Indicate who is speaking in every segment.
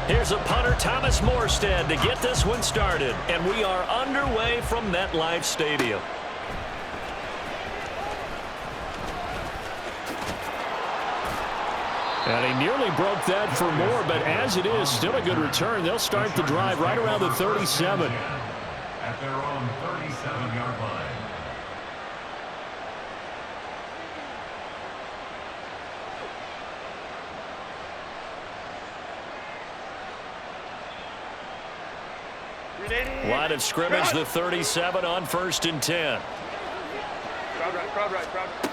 Speaker 1: Here's a punter, Thomas Morstead, to get this one started. And we are underway from MetLife Stadium. And he nearly broke that for more, but as it is, still a good return. They'll start the drive right around the 37.
Speaker 2: At their own 37-yard line.
Speaker 1: Line of scrimmage, the 37 on 1st and 10.
Speaker 3: Crowd right.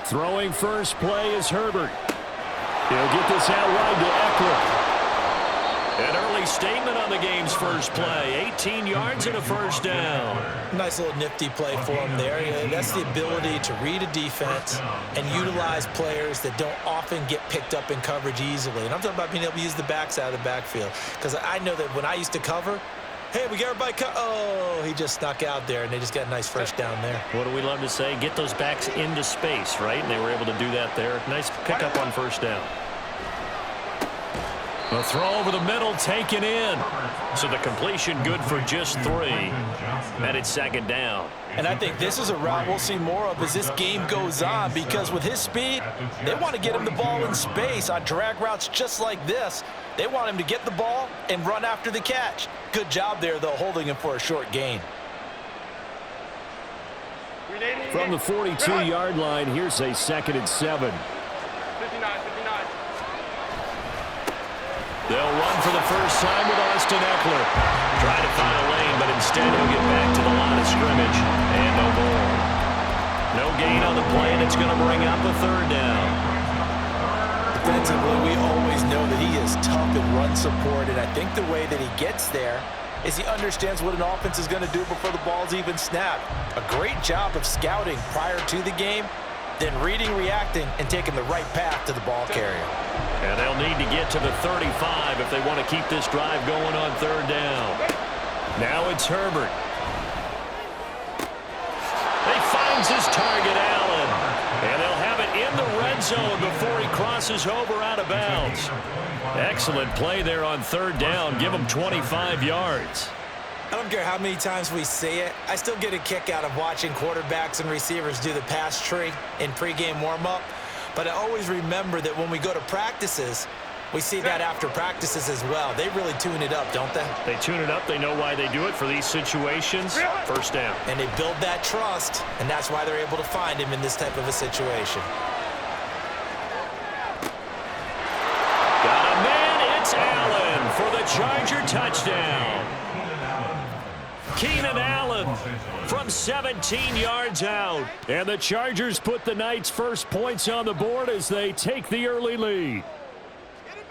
Speaker 1: Throwing first play is Herbert. He'll get this out wide to Eckler. An early statement on the game's first play. 18 yards and a first down.
Speaker 4: Nice little nifty play for him there. That's the ability to read a defense and utilize players that don't often get picked up in coverage easily. And I'm talking about being able to use the backs out of the backfield. Because I know that when I used to cover, hey, we got everybody oh, he just snuck out there, and they just got a nice first down there.
Speaker 1: What do we love to say? Get those backs into space, right? And they were able to do that there. Nice pickup on first down. A throw over the middle, taken in. So the completion good for just 3. And it's 2nd down.
Speaker 4: And I think this is a route we'll see more of as this game goes on, because with his speed, they want to get him the ball in space on drag routes just like this. They want him to get the ball and run after the catch. Good job there, though, holding him for a short gain.
Speaker 1: From the 42-yard line, here's a 2nd and 7.
Speaker 3: 59.
Speaker 1: They'll run for the first time with Austin Eckler. Try to find a lane, but instead he'll get back to the line of scrimmage. And no more. No gain on the play, and it's going to bring up a 3rd down.
Speaker 4: Defensively, we always know that he is tough in run support, and I think the way that he gets there is he understands what an offense is going to do before the ball's even snapped. A great job of scouting prior to the game, then reading, reacting, and taking the right path to the ball carrier.
Speaker 1: And they'll need to get to the 35 if they want to keep this drive going on 3rd down. Now it's Herbert. He finds his target, Allen. And they'll have it in the red zone before he crosses over out of bounds. Excellent play there on 3rd down. Give him 25 yards.
Speaker 4: I don't care how many times we say it, I still get a kick out of watching quarterbacks and receivers do the pass tree in pregame warm-up. But I always remember that when we go to practices, we see that after practices as well. They really tune it up, don't they?
Speaker 1: They tune it up. They know why they do it for these situations. First down.
Speaker 4: And they build that trust, and that's why they're able to find him in this type of a situation.
Speaker 1: Got a man. It's Allen for the Charger touchdown. Keenan Allen from 17 yards out. And the Chargers put the Knights' first points on the board as they take the early lead.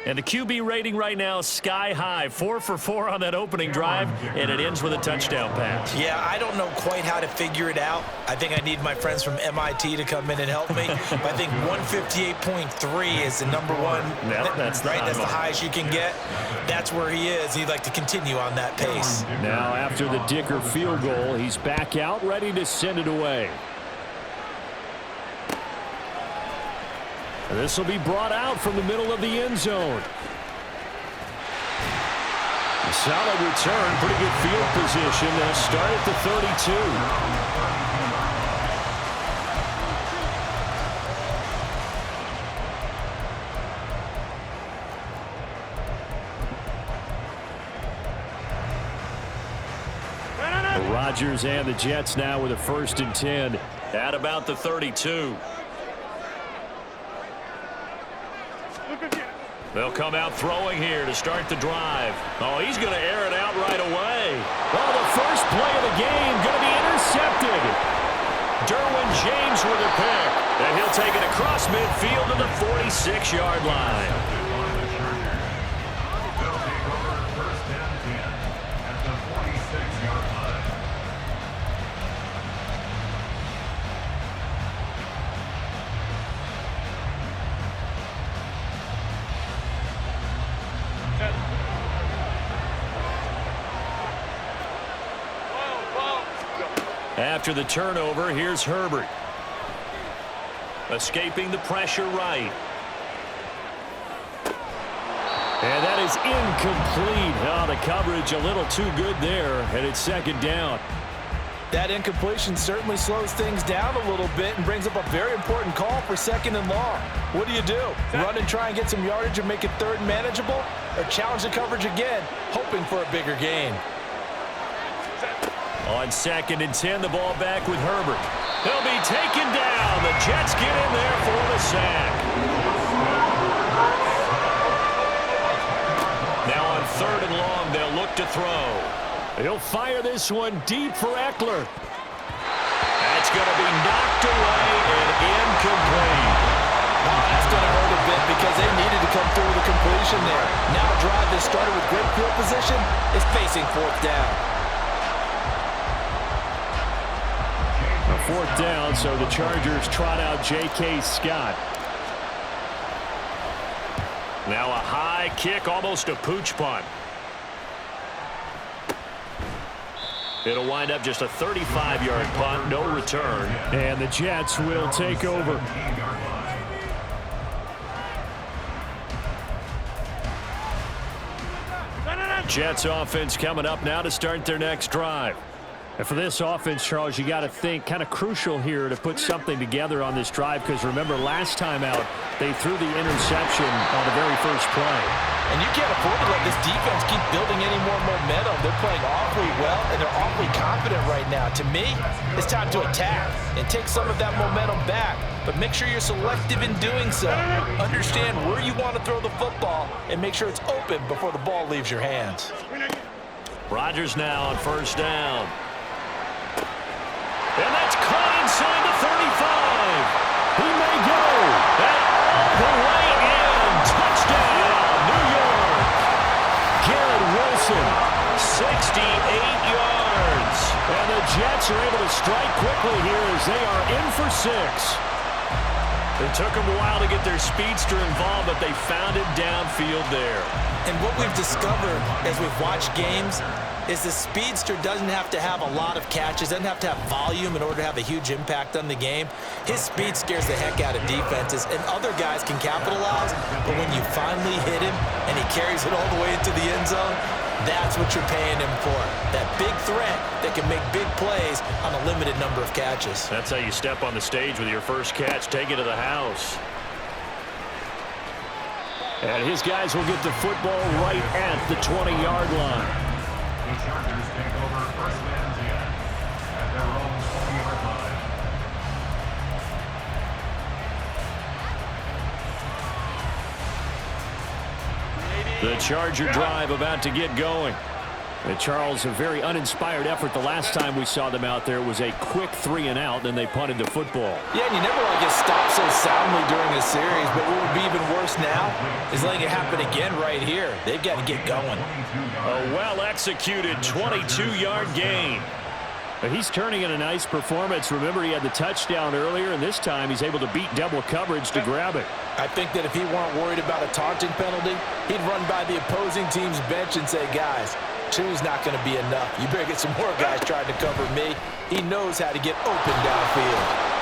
Speaker 1: And the QB rating right now is sky high. 4 for 4 on that opening drive, and it ends with a touchdown pass.
Speaker 4: Yeah, I don't know quite how to figure it out. I think I need my friends from MIT to come in and help me. But I think 158.3 is the number one.
Speaker 1: That's
Speaker 4: right. That's the highest you can get. That's where he is. He'd like to continue on that pace.
Speaker 1: Now, after the Dicker field goal, he's back out, ready to send it away. This will be brought out from the middle of the end zone. Solid return, pretty good field position. They'll start at the 32. The Rodgers and the Jets now with a 1st and 10 at about the 32. They'll come out throwing here to start the drive. Oh, he's going to air it out right away. Oh, the first play of the game going to be intercepted. Derwin James with a pick. And he'll take it across midfield to the 46-yard line. After the turnover, here's Herbert. Escaping the pressure right. And that is is incomplete. Oh, the coverage a little too good there, and it's second down.
Speaker 4: That incompletion certainly slows things down a little bit and brings up a very important call for second and long. What do? Run and try and get some yardage and make it third and manageable? Or challenge the coverage again, hoping for a bigger gain?
Speaker 1: On 2nd and 10, the ball back with Herbert. He'll be taken down. The Jets get in there for the sack. Now on 3rd and long, they'll look to throw. He'll fire this one deep for Eckler. That's going to be knocked away and incomplete.
Speaker 4: Oh, that's going to hurt a bit because they needed to come through with a completion there. Now a drive that started with great field position is facing 4th down.
Speaker 1: A 4th down, so the Chargers trot out J.K. Scott. Now a high kick, almost a pooch punt. It'll wind up just a 35-yard punt, no return. And the Jets will take over. Jets offense coming up now to start their next drive. And for this offense, Charles, you got to think kind of crucial here to put something together on this drive because remember last time out they threw the interception on the very first play.
Speaker 4: And you can't afford to let this defense keep building any more momentum. They're playing awfully well, and they're awfully confident right now. To me, it's time to attack and take some of that momentum back. But make sure you're selective in doing so. Understand where you want to throw the football and make sure it's open before the ball leaves your hands.
Speaker 1: Rodgers now on 1st down. And that's caught inside the 35. He may go. And all the way in. Touchdown, New York. Garrett Wilson, 68 yards. And the Jets are able to strike quickly here as they are in for 6. It took them a while to get their speedster involved, but they found it downfield there.
Speaker 4: And what we've discovered as we've watched games is the speedster doesn't have to have a lot of catches, doesn't have to have volume in order to have a huge impact on the game. His speed scares the heck out of defenses, and other guys can capitalize, but when you finally hit him and he carries it all the way into the end zone, that's what you're paying him for. That big threat that can make big plays on a limited number of catches.
Speaker 1: That's how you step on the stage with your first catch. Take it to the house. And his guys will get the football right at the 20-yard line.
Speaker 2: The Chargers take over 1st and 10 at their own 20-yard line.
Speaker 1: The Charger drive about to get going. And Charles, a very uninspired effort. The last time we saw them out there was a quick 3-and-out, then they punted the football.
Speaker 4: Yeah, and you never want to get stopped so soundly during a series, but what would be even worse now is letting it happen again right here. They've got to get going.
Speaker 1: A well-executed 22-yard gain. But he's turning in a nice performance. Remember, he had the touchdown earlier, and this time he's able to beat double coverage to grab it.
Speaker 4: I think that if he weren't worried about a taunting penalty, he'd run by the opposing team's bench and say, guys, two's not going to be enough. You better get some more guys trying to cover me. He knows how to get open downfield.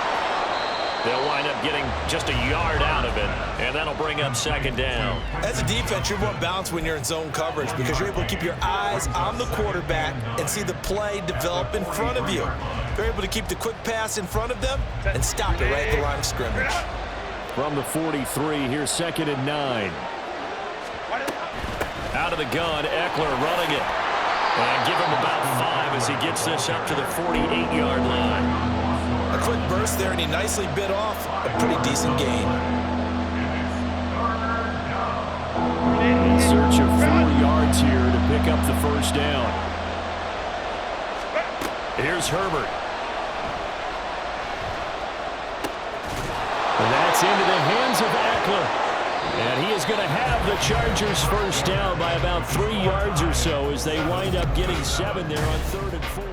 Speaker 1: They'll wind up getting just a yard out of it, and that'll bring up 2nd down.
Speaker 4: As a defense, you're more balanced when you're in zone coverage because you're able to keep your eyes on the quarterback and see the play develop in front of you. They're able to keep the quick pass in front of them and stop it right at the line of scrimmage.
Speaker 1: From the 43, here's 2nd and 9. Out of the gun, Eckler running it. And give him about 5 as he gets this up to the 48-yard line.
Speaker 4: A quick burst there, and he nicely bit off a pretty decent gain.
Speaker 1: In search of 4 yards here to pick up the 1st down. Here's Herbert. And that's into the hands of Eckler. And he is going to have the Chargers 1st down by about 3 yards or so as they wind up getting 7 there on 3rd and 4.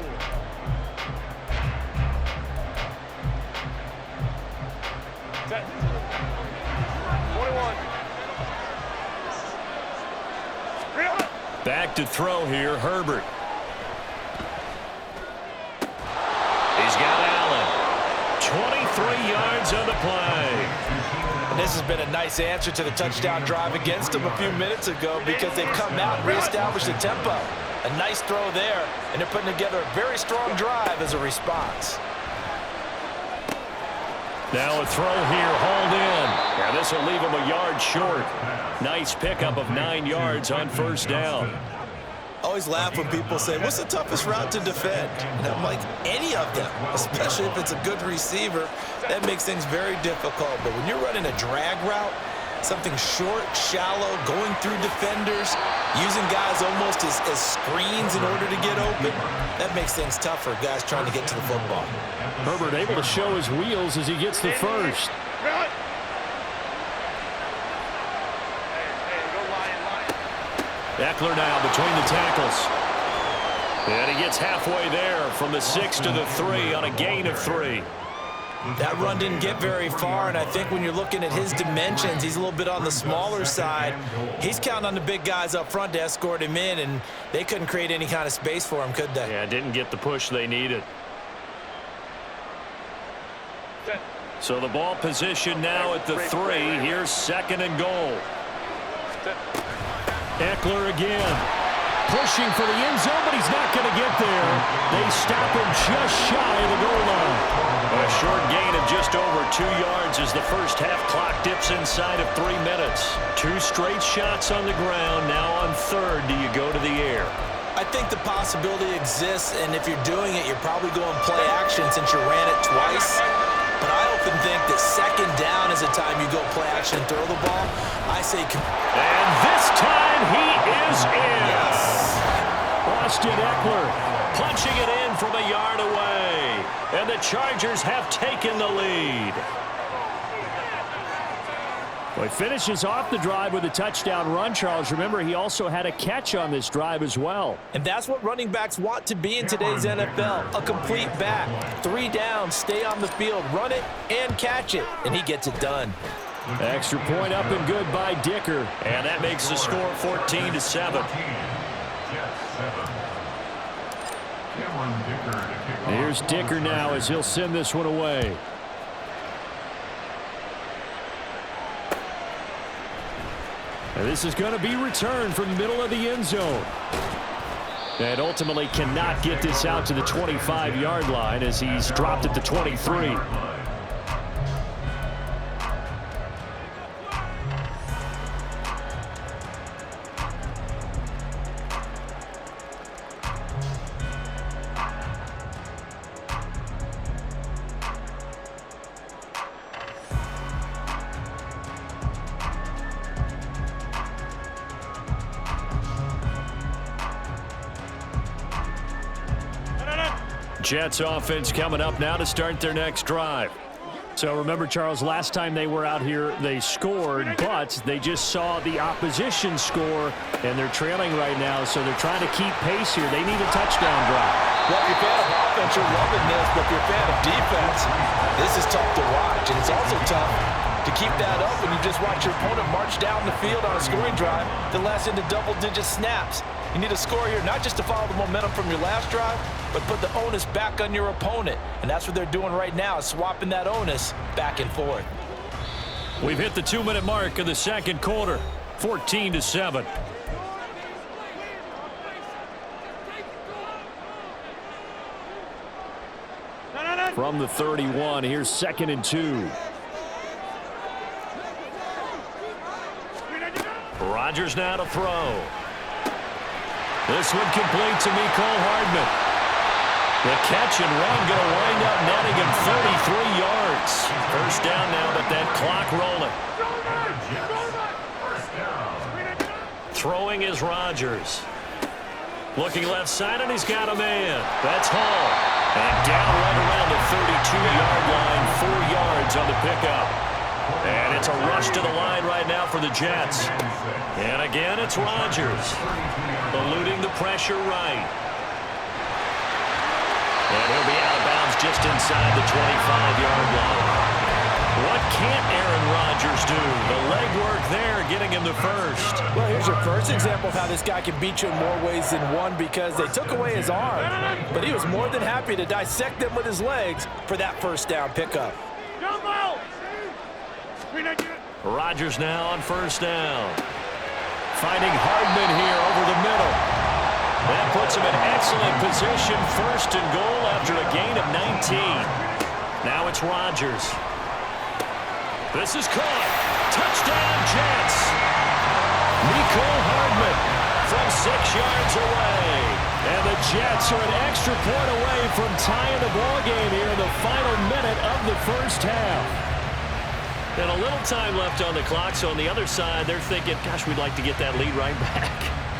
Speaker 3: Set. 21.
Speaker 1: Back to throw here, Herbert. He's got Allen. 23 yards on the play.
Speaker 4: This has been a nice answer to the touchdown drive against them a few minutes ago because they've come out and reestablished the tempo. A nice throw there, and they're putting together a very strong drive as a response.
Speaker 1: Now a throw here, hauled in. And this will leave him a yard short. Nice pickup of 9 yards on first down.
Speaker 4: I always laugh when people say, what's the toughest route to defend? And I'm like, any of them, especially if it's a good receiver. That makes things very difficult. But when you're running a drag route, something short, shallow, going through defenders, using guys almost as screens in order to get open, that makes things tough for guys trying to get to the football.
Speaker 1: Herbert able to show his wheels as he gets the first. Eckler now between the tackles. And he gets halfway there from the 6 to the 3 on a gain of 3.
Speaker 4: That run didn't get very far, and I think when you're looking at his dimensions, he's a little bit on the smaller side. He's counting on the big guys up front to escort him in, and they couldn't create any kind of space for him, could they?
Speaker 1: Yeah, didn't get the push they needed. So the ball position now at the 3. Here's 2nd and goal. Eckler again. Pushing for the end zone, but he's not going to get there. They stop him just shy of the goal line. A short gain of just over 2 yards as the first half clock dips inside of 3 minutes. 2 straight shots on the ground. Now on 3rd, do you go to the air?
Speaker 4: I think the possibility exists, and if you're doing it, you're probably going play action since you ran it twice. But I often think that 2nd down is the time you go play action and throw the ball. I say...
Speaker 1: And this time he is in.
Speaker 4: Yes.
Speaker 1: Austin Eckler punching it in from a yard away. And the Chargers have taken the lead. Well, he finishes off the drive with a touchdown run, Charles. Remember, he also had a catch on this drive as well.
Speaker 4: And that's what running backs want to be in today's NFL, a complete back. 3 downs, stay on the field, run it, and catch it. And he gets it done.
Speaker 1: Extra point up and good by Dicker. And that makes the score 14-7. Here's Dicker now as he'll send this one away. And this is going to be returned from the middle of the end zone. And ultimately cannot get this out to the 25-yard line as he's dropped at the 23. Jets offense coming up now to start their next drive. So remember, Charles, last time they were out here, they scored, but they just saw the opposition score, and they're trailing right now, so they're trying to keep pace here. They need a touchdown drive.
Speaker 4: Well, if you're a fan of offense, you're loving this, but if you're a fan of defense, this is tough to watch, and it's also tough to keep that up when you just watch your opponent march down the field on a scoring drive that lasts into double-digit snaps. You need a score here, not just to follow the momentum from your last drive, but put the onus back on your opponent. And that's what they're doing right now, is swapping that onus back and forth.
Speaker 1: We've hit the 2-minute mark of the second quarter, 14-7. From the 31, here's 2nd and 2. Rodgers now to throw. This one complete to Mecole Hardman. The catch and run going to wind up netting him 33 yards. First down now, but that clock rolling. Throwing is Rodgers. Looking left side, and he's got a man. That's Hall. And down right around the 32-yard line, 4 yards on the pickup. And it's a rush to the line right now for the Jets. And again, it's Rodgers. Eluding the pressure right. And he'll be out of bounds just inside the 25-yard line. What can't Aaron Rodgers do? The legwork there getting him the first.
Speaker 4: Well, here's your first example of how this guy can beat you in more ways than one, because they took away his arm, but he was more than happy to dissect them with his legs for that first down pickup.
Speaker 1: Rodgers now on first down. Finding Hardman here over the middle. That puts him in excellent position. First and goal after a gain of 19. Now it's Rodgers. This is caught. Touchdown, Jets. Mecole Hardman from 6 yards away. And the Jets are an extra point away from tying the ball game here in the final minute of the first half. And a little time left on the clock, so on the other side, they're thinking, gosh, we'd like to get that lead right back.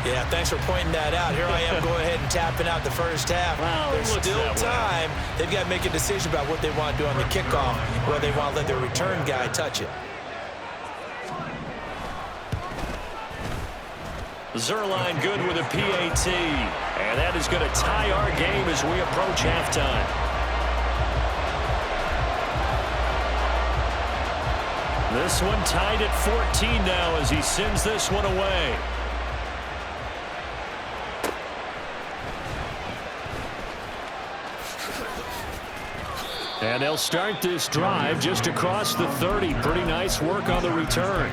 Speaker 4: Yeah, thanks for pointing that out. Here I am going ahead and tapping out the first half.
Speaker 1: Well,
Speaker 4: there's still time. They've got to make a decision about what they want to do on the kickoff, whether they want to let their return guy touch it.
Speaker 1: Zuerlein good with a PAT. And that is going to tie our game as we approach halftime. This one tied at 14 now as he sends this one away. And they'll start this drive just across the 30. Pretty nice work on the return.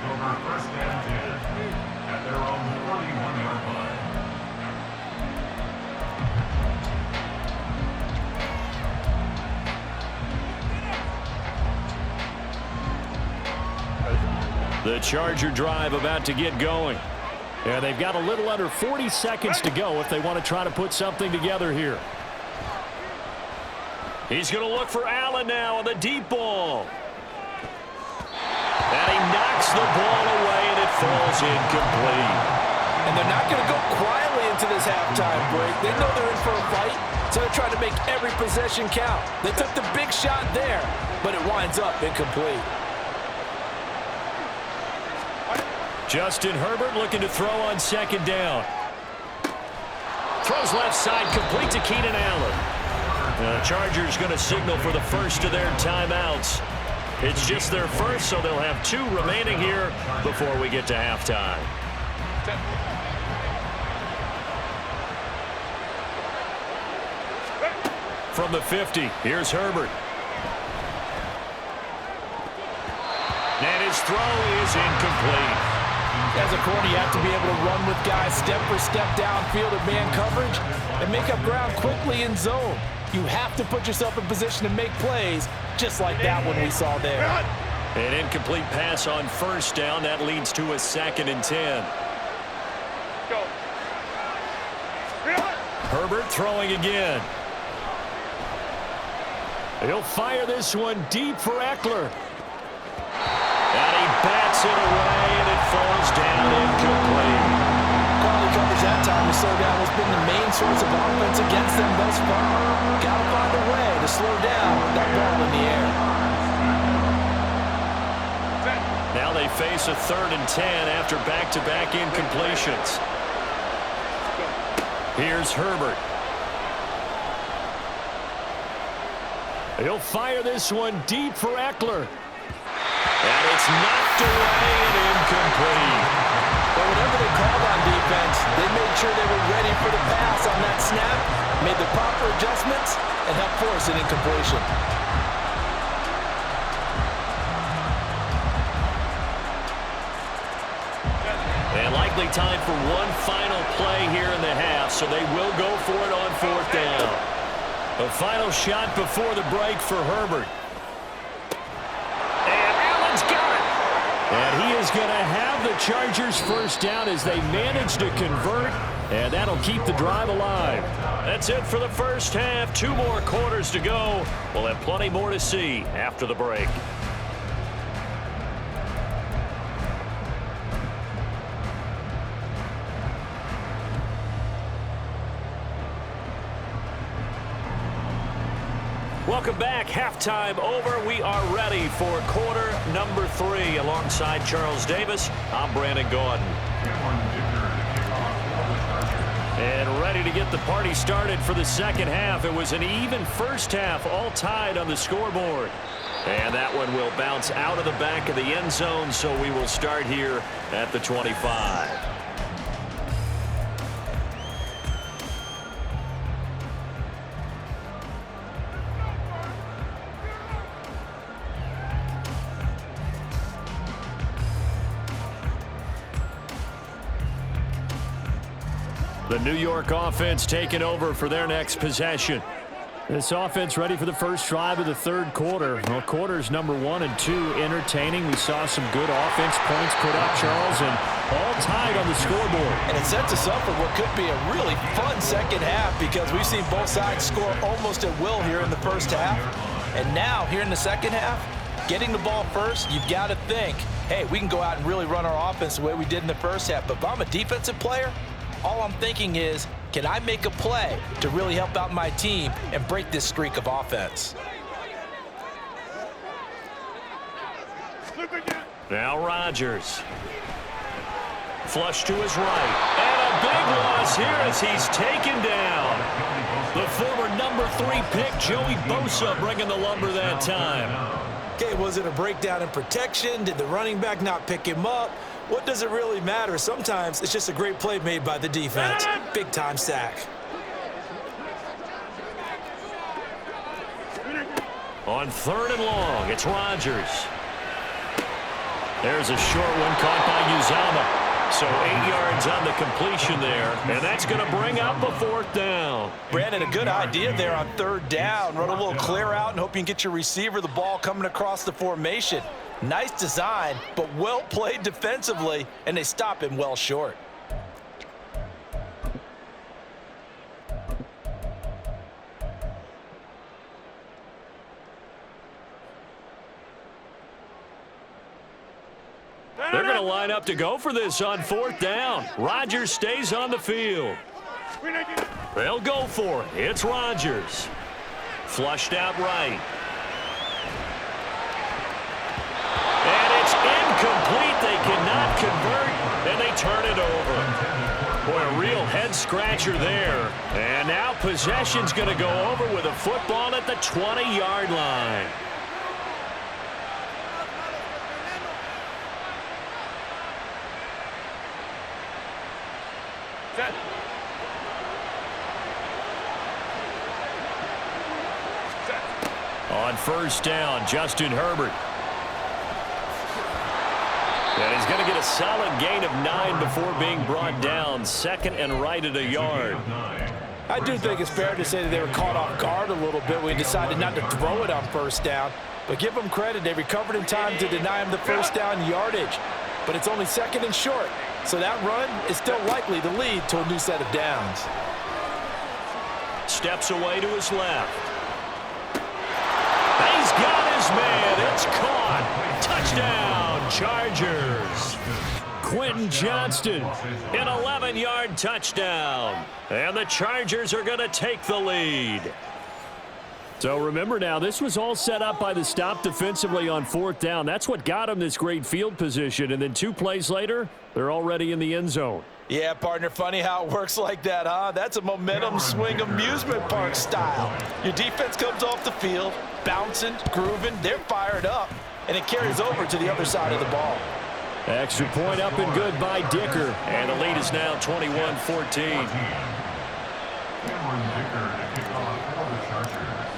Speaker 1: The Charger drive about to get going. And they've got a little under 40 seconds to go if they want to try to put something together here. He's going to look for Allen now on the deep ball. And he knocks the ball away, and it falls incomplete.
Speaker 5: And they're not going to go quietly into this halftime break. They know they're in for a fight, so they're trying to make every possession count. They took the big shot there, but it winds up incomplete.
Speaker 1: Justin Herbert looking to throw on second down. Throws left side, complete to Keenan Allen. The Chargers going to signal for the first of their timeouts. It's just their first, so they'll have 2 remaining here before we get to halftime. From the 50, here's Herbert. And his throw is incomplete.
Speaker 5: As a corner, you have to be able to run with guys step for step downfield in man coverage and make up ground quickly in zone. You have to put yourself in position to make plays, just like that one we saw there.
Speaker 1: An incomplete pass on first down. That leads to a 2nd and 10.
Speaker 3: Go.
Speaker 1: Herbert throwing again. He'll fire this one deep for Eckler. And he bats it away, and it falls down incomplete.
Speaker 5: Quality coverage that time to slow down has been the main source of offense against them thus far. Got to find a way to slow down that ball in the air.
Speaker 1: Now they face a 3rd and 10 after back-to-back incompletions. Here's Herbert. He'll fire this one deep for Eckler. And it's knocked away and incomplete.
Speaker 5: But whatever they called on defense, they made sure they were ready for the pass on that snap, made the proper adjustments, and helped force an incompletion.
Speaker 1: And likely time for one final play here in the half, so they will go for it on 4th down. A final shot before the break for Herbert. And he is going to have the Chargers first down as they manage to convert, and that'll keep the drive alive. That's it for the first half. 2 more quarters to go. We'll have plenty more to see after the break. Welcome back. Halftime over. We are ready for quarter number 3. Alongside Charles Davis, I'm Brandon Gaudin. And ready to get the party started for the second half. It was an even first half, all tied on the scoreboard. And that one will bounce out of the back of the end zone, so we will start here at the 25. The New York offense taking over for their next possession. This offense ready for the first drive of the third quarter. Well, quarters number 1 and 2 entertaining. We saw some good offense points put up, Charles, and all tied on the scoreboard.
Speaker 4: And it sets us up for what could be a really fun second half because we've seen both sides score almost at will here in the first half. And now, here in the second half, getting the ball first, you've got to think, hey, we can go out and really run our offense the way we did in the first half. But if I'm a defensive player, all I'm thinking is, can I make a play to really help out my team and break this streak of offense?
Speaker 1: Now Rodgers. Flush to his right. And a big loss here as he's taken down. The former number 3 pick, Joey Bosa, bringing the lumber that time.
Speaker 4: Okay, was it a breakdown in protection? Did the running back not pick him up? What does it really matter? Sometimes it's just a great play made by the defense. Big-time sack.
Speaker 1: On 3rd and long, it's Rodgers. There's a short one caught by Uzomah. So 8 yards on the completion there, and that's going to bring up a 4th down.
Speaker 4: Brandon, a good idea there on 3rd down. Run a little clear out and hope you can get your receiver the ball coming across the formation. Nice design, but well played defensively, and they stop him well short.
Speaker 1: They're going to line up to go for this on 4th down. Rodgers stays on the field. They'll go for it. It's Rodgers. Flushed out right. And it's incomplete. They cannot convert, and they turn it over. Boy, a real head-scratcher there. And now possession's going to go over with a football at the 20-yard line.
Speaker 3: Set.
Speaker 1: On 1st down, Justin Herbert. And he's going to get a solid gain of 9 before being brought down. 2nd and right at a yard.
Speaker 5: I do think it's fair to say that they were caught off guard a little bit when he decided not to throw it on 1st down. But give them credit. They recovered in time to deny him the 1st down yardage. But it's only 2nd and short. So that run is still likely to lead to a new set of downs.
Speaker 1: Steps away to his left. He's got his man. It's caught. Touchdown, Chargers. Quentin Johnston, an 11-yard touchdown. And the Chargers are going to take the lead. So remember now, this was all set up by the stop defensively on 4th down. That's what got them this great field position. And then 2 plays later, they're already in the end zone.
Speaker 4: Yeah, partner, funny how it works like that, huh? That's a momentum swing amusement park style. Your defense comes off the field, bouncing, grooving, they're fired up, and it carries over to the other side of the ball.
Speaker 1: Extra point up and good by Dicker. And the lead is now 21-14.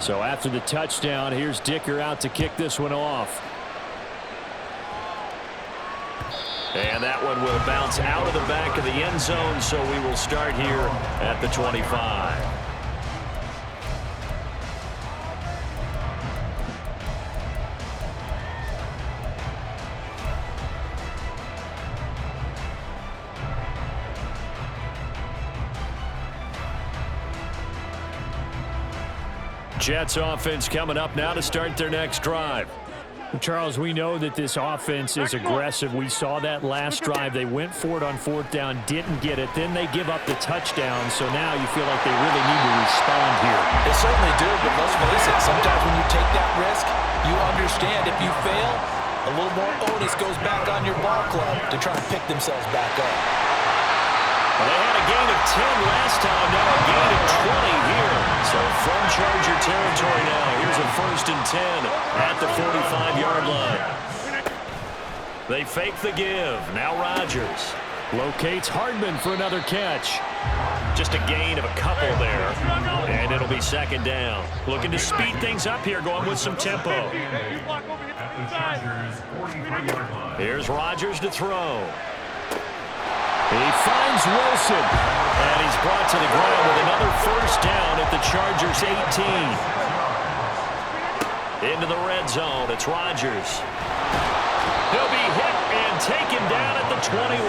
Speaker 1: So after the touchdown, here's Dicker out to kick this one off. And that one will bounce out of the back of the end zone, so we will start here at the 25. Jets offense coming up now to start their next drive.
Speaker 6: Charles, we know that this offense is aggressive. We saw that last drive. They went for it on 4th down, didn't get it. Then they give up the touchdown. So now you feel like they really need to respond here.
Speaker 4: They certainly do, but let's face it, sometimes when you take that risk, you understand if you fail, a little more onus goes back on your ball club to try and pick themselves back up.
Speaker 1: Well, they had a gain of 10 last time, now a gain of 20 here. So from Charger territory now, here's a 1st and 10 at the 45-yard line. They fake the give. Now Rodgers locates Hardman for another catch. Just a gain of a couple there, and it'll be 2nd down. Looking to speed things up here, going with some tempo. Here's Rodgers to throw. He finds Wilson, and he's brought to the ground with another first down at the Chargers' 18. Into the red zone, it's Rodgers. He'll be hit and taken down at the 21.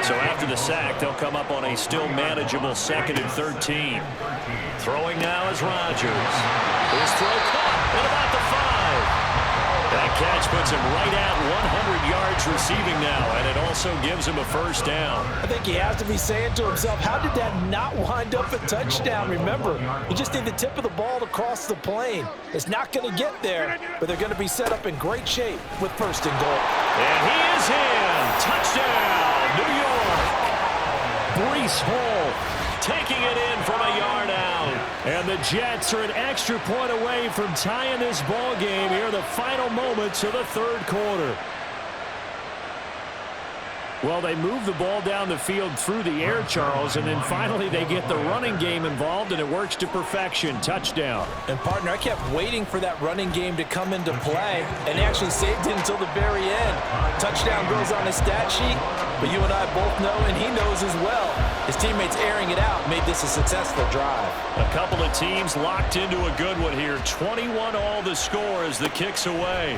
Speaker 1: So after the sack, they'll come up on a still manageable 2nd and 13. Throwing now is Rodgers. His throw caught at about the 5. That catch puts him right at 100 yards receiving now, and it also gives him a first down.
Speaker 4: I think he has to be saying to himself, how did that not wind up a touchdown? Remember, you just need the tip of the ball to cross the plane. It's not going to get there, but they're going to be set up in great shape with 1st and goal.
Speaker 1: And he is in. Touchdown, New York. Breece Hall taking it in from a yard out. And the Jets are an extra point away from tying this ball game here in the final moments of the 3rd quarter. Well, they move the ball down the field through the air, Charles, and then finally they get the running game involved, and it works to perfection. Touchdown.
Speaker 4: And, partner, I kept waiting for that running game to come into play, and they actually saved it until the very end. Touchdown goes on his stat sheet, but you and I both know, and he knows as well, his teammates airing it out made this a successful drive.
Speaker 1: A couple of teams locked into a good one here. 21-all the score as the kick's away.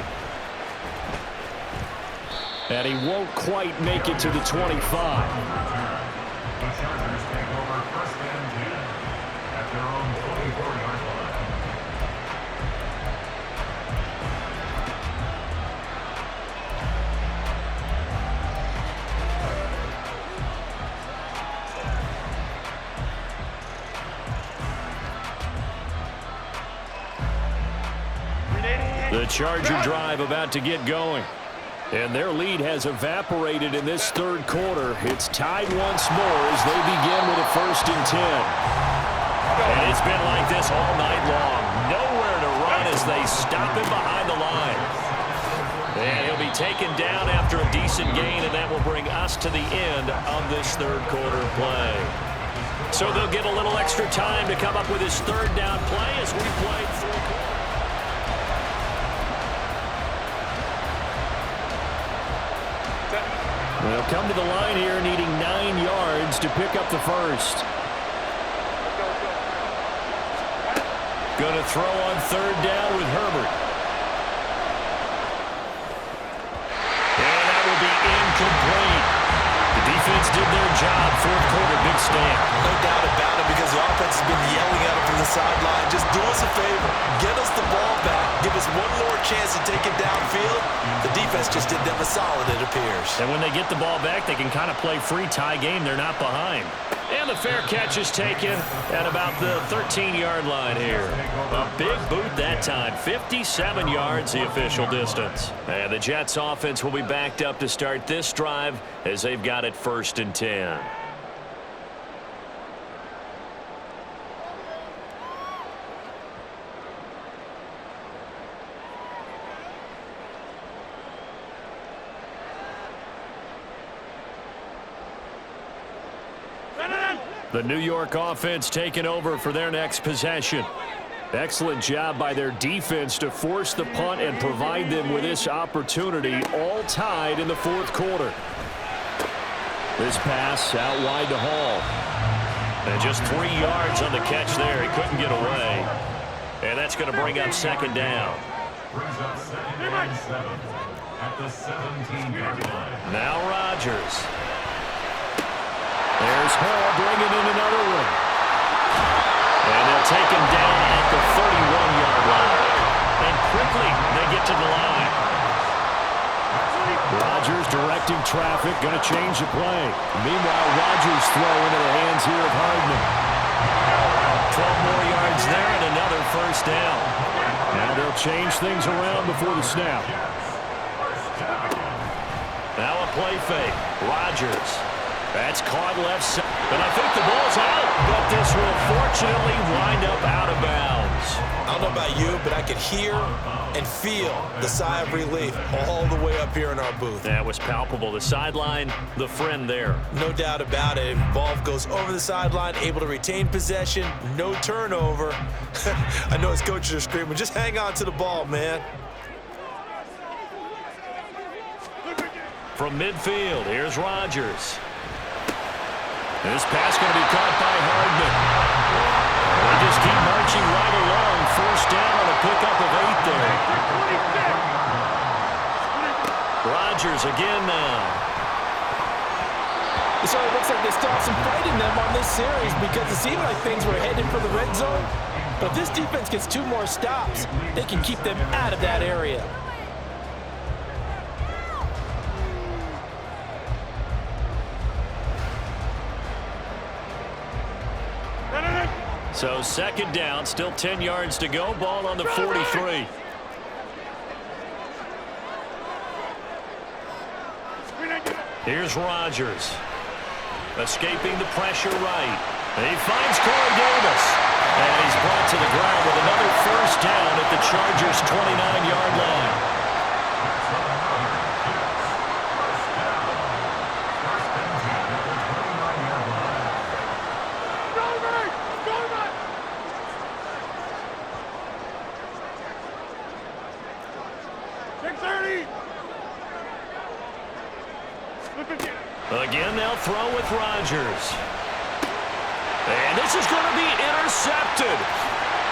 Speaker 1: And he won't quite make it to the 25.
Speaker 2: The Chargers take over 1st and 10 at their own 24-yard line.
Speaker 1: The Charger drive about to get going. And their lead has evaporated in this 3rd quarter. It's tied once more as they begin with a 1st and 10. And it's been like this all night long. Nowhere to run as they stop him behind the line. And he'll be taken down after a decent gain, and that will bring us to the end of this 3rd quarter play. So they'll get a little extra time to come up with his 3rd down play as we play 4 quarters. They'll come to the line here needing 9 yards to pick up the 1st. Going to throw on 3rd down with Herbert. And that will be incomplete. The defense did their job. 4th quarter, big stand.
Speaker 4: No doubt about it, because the offense has been yelling at him from the sideline. Just do us a favor. Get us the ball back. Give us one more chance to take it downfield. The defense just did them a solid, it appears.
Speaker 1: And when they get the ball back, they can kind of play free tie game. They're not behind. And the fair catch is taken at about the 13-yard line here. A big boot that time. 57 yards, the official distance. And the Jets offense will be backed up to start this drive as they've got it 1st and 10. The New York offense taking over for their next possession. Excellent job by their defense to force the punt and provide them with this opportunity, all tied in the 4th quarter. This pass out wide to Hall. And just 3 yards on the catch there. He couldn't get away. And that's going to bring up 2nd down.
Speaker 2: Brings up 2nd and 7 at the 17-yard line.
Speaker 1: Now Rodgers. There's Hall bringing in another one. And they'll take him down at the 31-yard line. And quickly they get to the line. Rodgers directing traffic, going to change the play. Meanwhile, Rodgers throw into the hands here of Hardman. 12 more yards there and another 1st down. Now they'll change things around before the snap. Now a play fake. Rodgers. That's caught left side. And I think the ball's out, but this will fortunately wind up out of bounds.
Speaker 4: I don't know about you, but I could hear and feel the sigh of relief all the way up here in our booth.
Speaker 1: That was palpable. The sideline, the friend there.
Speaker 4: No doubt about it. Ball goes over the sideline, able to retain possession, no turnover. I know his coaches are screaming, just hang on to the ball, man.
Speaker 1: From midfield, here's Rodgers. This pass going to be caught by Hardman. They just keep marching right along. First down on a pickup of 8 there. Rodgers again now.
Speaker 5: So it looks like they still have some fight in them on this series because it seemed like things were headed for the red zone. But if this defense gets 2 more stops, they can keep them out of that area.
Speaker 1: So second down, still 10 yards to go. Ball on the 43. Here's Rodgers. Escaping the pressure right. He finds Corey Davis. And he's brought to the ground with another first down at the Chargers' 29-yard line. Again, they'll throw with Rodgers. And this is going to be intercepted.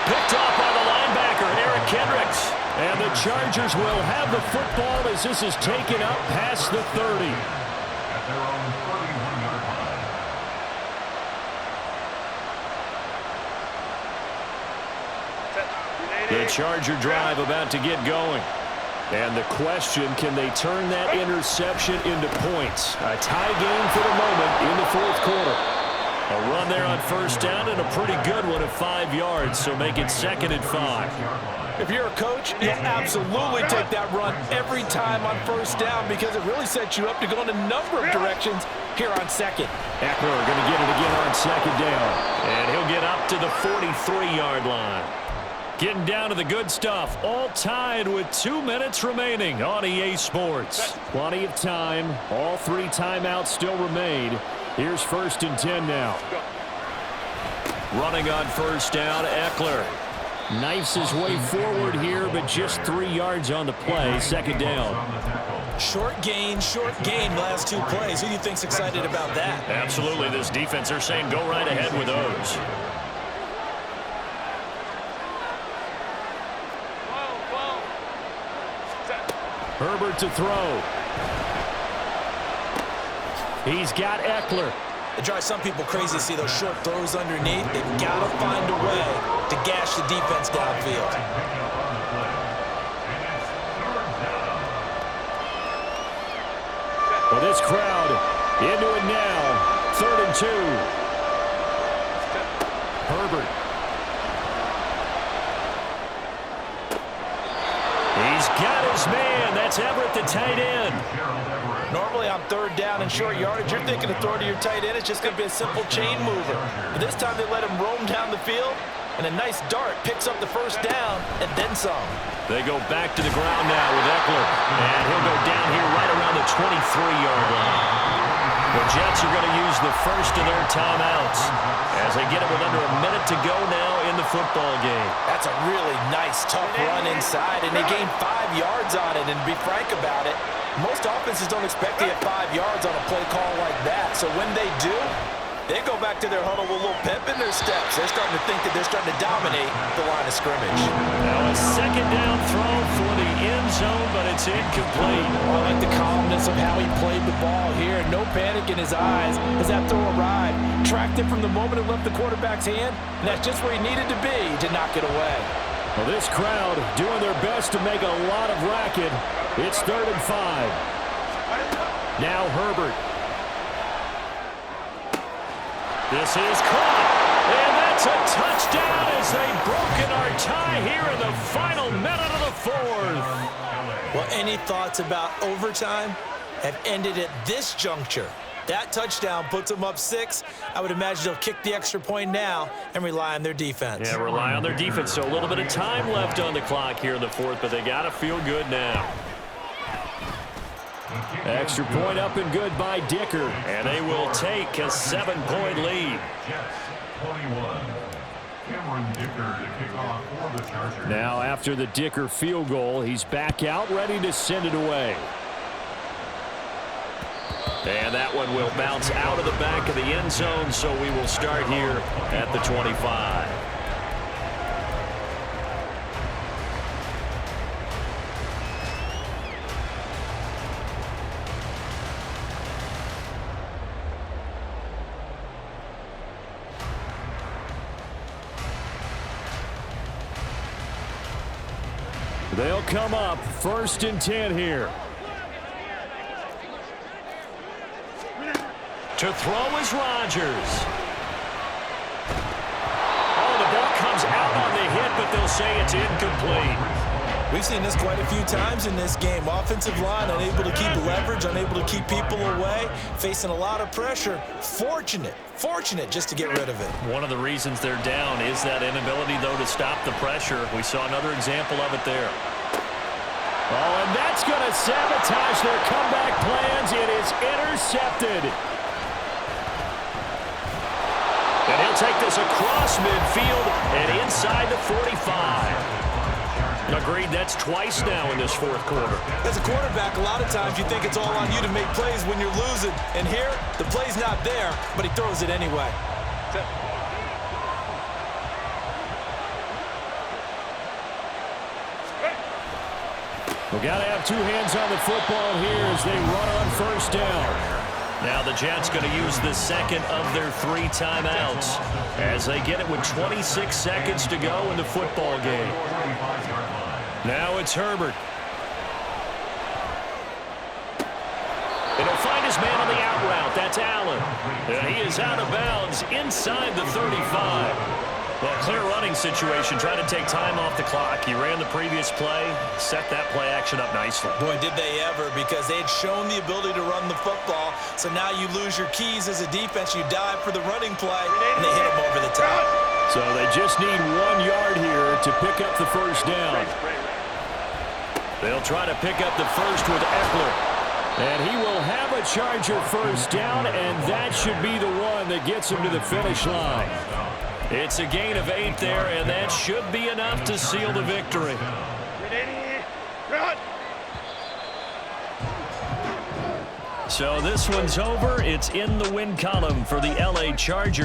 Speaker 1: Picked off by the linebacker, Eric Kendricks. And the Chargers will have the football as this is taken up past the 30.
Speaker 2: At their own 31-yard line.
Speaker 1: The Charger drive about to get going. And the question, can they turn that interception into points? A tie game for the moment in the fourth quarter. A run there on first down and a pretty good one at 5 yards, so make it 2nd and 5.
Speaker 5: If you're a coach, you'll absolutely take that run every time on first down because it really sets you up to go in a number of directions here on second.
Speaker 1: Eckler going to get it again on second down. And he'll get up to the 43-yard line. Getting down to the good stuff, all tied with 2 minutes remaining on EA Sports. Plenty of time. All 3 timeouts still remain. Here's 1st and 10 now. Running on first down, Eckler. Knifes his way forward here, but just 3 yards on the play. 2nd down.
Speaker 4: Short gain, last 2 plays. Who do you think's excited about that?
Speaker 1: Absolutely. This defense, they're saying go right ahead with those. Herbert to throw. He's got Eckler.
Speaker 4: It drives some people crazy to see those short throws underneath. They've got to find a way to gash the defense downfield.
Speaker 1: Well, this crowd into it now. 3rd and 2. Herbert. He's got his man. That's Everett, the tight end.
Speaker 5: Normally on 3rd down and short yardage, you're thinking of throwing to your tight end. It's just going to be a simple chain mover. But this time they let him roam down the field, and a nice dart picks up the first down and then some.
Speaker 1: They go back to the ground now with Eckler. And he'll go down here right around the 23-yard line. The Jets are going to use the first of their timeouts as they get it with under a minute to go now in the football game.
Speaker 5: That's a really nice, tough run inside, and they gained 5 yards on it. And to be frank about it, most offenses don't expect to get 5 yards on a play call like that. So when they do, they go back to their huddle with a little pep in their steps. They're starting to think that they're starting to dominate the line of scrimmage.
Speaker 1: Now a 2nd down throw for the end zone, but it's incomplete.
Speaker 5: I like the calmness of how he played the ball here. No panic in his eyes as that throw arrived. Tracked it from the moment it left the quarterback's hand, and that's just where he needed to be to knock it away.
Speaker 1: Well, this crowd doing their best to make a lot of racket. It's 3rd and 5. Now Herbert. This is caught, and that's a touchdown as they've broken our tie here in the final minute of the 4th.
Speaker 4: Well, any thoughts about overtime have ended at this juncture. That touchdown puts them up 6. I would imagine they'll kick the extra point now and rely on their defense.
Speaker 1: Yeah, rely on their defense. So a little bit of time left on the clock here in the 4th, but they got to feel good now. Extra point up and good by Dicker. And they will take a 7-point lead.
Speaker 2: Jets 21. Cameron Dicker to kick off for the Chargers.
Speaker 1: Now after the Dicker field goal, he's back out ready to send it away. And that one will bounce out of the back of the end zone, so we will start here at the 25. They'll come up 1st and 10 here. To throw is Rodgers. Oh, the ball comes out on the hit, but they'll say it's incomplete.
Speaker 4: We've seen this quite a few times in this game. Offensive line unable to keep leverage, unable to keep people away, facing a lot of pressure. Fortunate just to get rid of it.
Speaker 1: One of the reasons they're down is that inability, though, to stop the pressure. We saw another example of it there. Oh, and that's going to sabotage their comeback plans. It is intercepted. And he'll take this across midfield and inside the 45. Agreed, that's twice now in this 4th quarter.
Speaker 4: As a quarterback, a lot of times you think it's all on you to make plays when you're losing. And here, the play's not there, but he throws it anyway.
Speaker 6: We've got to have 2 hands on the football here as they run on 1st down.
Speaker 1: Now the Jets going to use the 2nd of their 3 timeouts as they get it with 26 seconds to go in the football game. Now it's Herbert. And he'll find his man on the out route. That's Allen. And he is out of bounds inside the 35. Well, clear running situation, trying to take time off the clock. He ran the previous play, set that play action up nicely.
Speaker 4: Boy, did they ever, because they had shown the ability to run the football. So now you lose your keys as a defense. You dive for the running play, and they hit him over the top.
Speaker 6: So they just need 1 yard here to pick up the 1st down.
Speaker 1: They'll try to pick up the 1st with Eckler.
Speaker 6: And he will have a Charger 1st down, and that should be the one that gets him to the finish line.
Speaker 1: It's a gain of 8 there, and that should be enough to seal the victory. So this one's over. It's in the win column for the LA Chargers.